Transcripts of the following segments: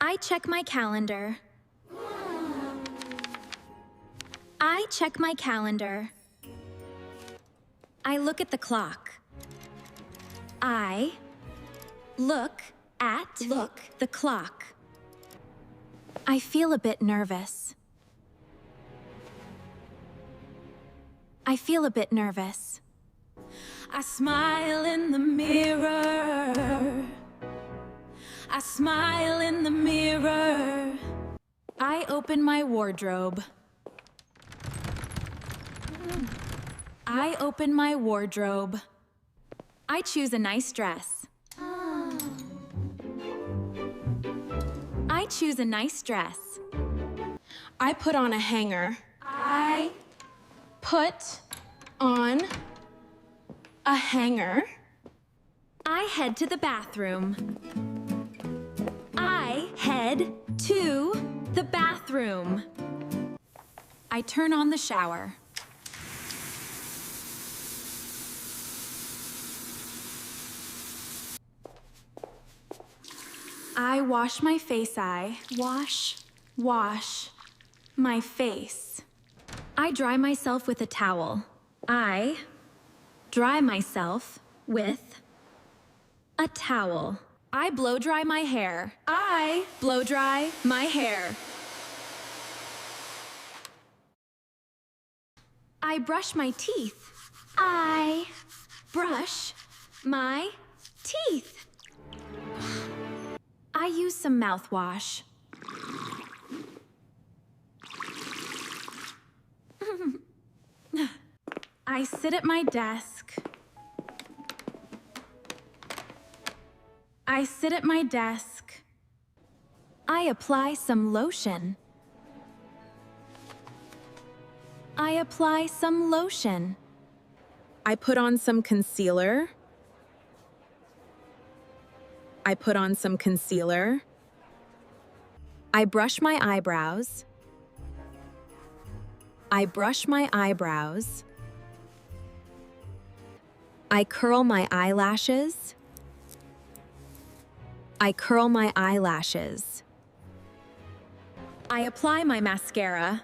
I check my calendar. I check my calendar. I look at the clock. I look at the clock. I feel a bit nervous. I feel a bit nervous. I smile in the mirror. I smile in the mirror. I open my wardrobe. I open my wardrobe. I choose a nice dress. I choose a nice dress. I put on a hanger. I put on a hanger. I head to the bathroom. I head to the bathroom. I turn on the shower. I wash my face. I wash my face. I dry myself with a towel. I dry myself with a towel. I blow dry my hair. I blow dry my hair. I brush my teeth. I brush my teeth. I use some mouthwash. I sit at my desk. I sit at my desk. I apply some lotion. I apply some lotion. I put on some concealer. I put on some concealer. I brush my eyebrows. I brush my eyebrows. I curl my eyelashes. I curl my eyelashes. I apply my mascara.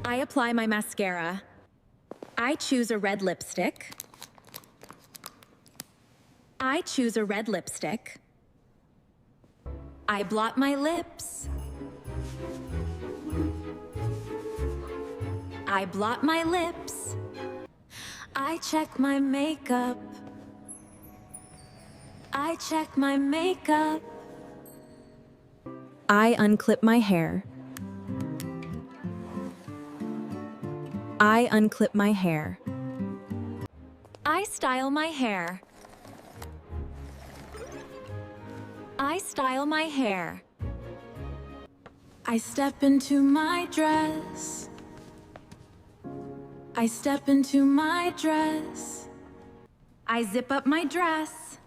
I apply my mascara. I choose a red lipstick. I choose a red lipstick. I blot my lips. I blot my lips. I check my makeup. I check my makeup. I unclip my hair. I unclip my hair. I style my hair. I style my hair. I step into my dress. I step into my dress. I zip up my dress.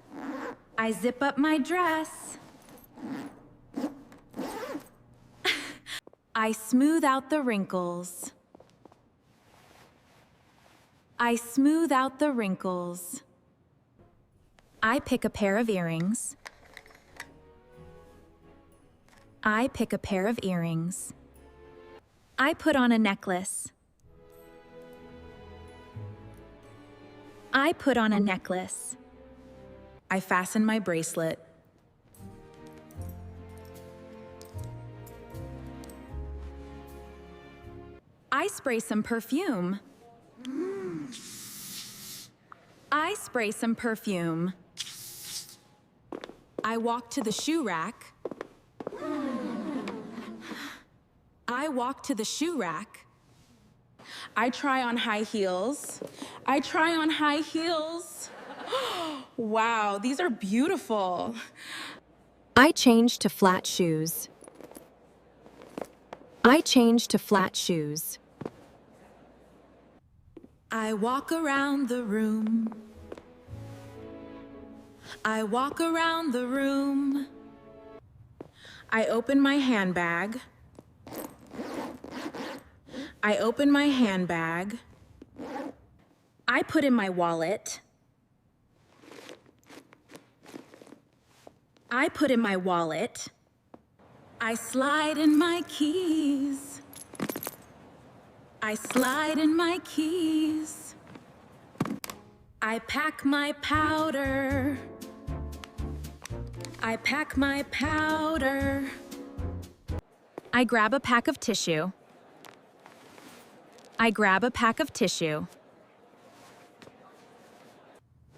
I zip up my dress. I smooth out the wrinkles. I smooth out the wrinkles. I pick a pair of earrings. I pick a pair of earrings. I put on a necklace. I put on a necklace. I fasten my bracelet. I spray some perfume. I spray some perfume. I walk to the shoe rack. I walk to the shoe rack. I try on high heels. I try on high heels. Wow, these are beautiful. I change to flat shoes. I change to flat shoes. I walk around the room. I walk around the room. I open my handbag. I open my handbag. I put in my wallet. I put in my wallet. I slide in my keys. I slide in my keys. I pack my powder. I pack my powder. I grab a pack of tissue. I grab a pack of tissue.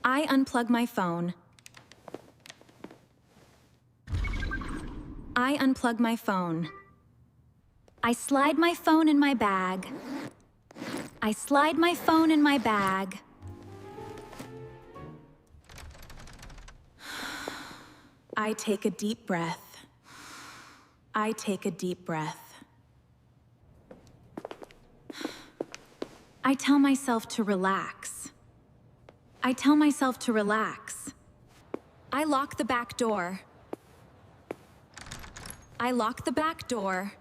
I unplug my phone. I unplug my phone. I slide my phone in my bag. I slide my phone in my bag. I take a deep breath. I take a deep breath. I tell myself to relax. I tell myself to relax. I lock the back door. I lock the back door.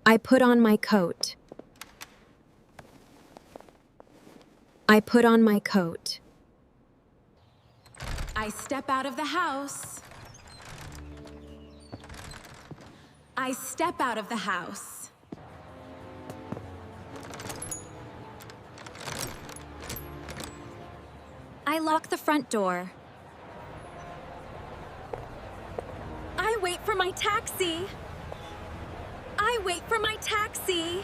I put on my coat. I put on my coat. I step out of the house. I step out of the house. I lock the front door. I wait for my taxi. I wait for my taxi.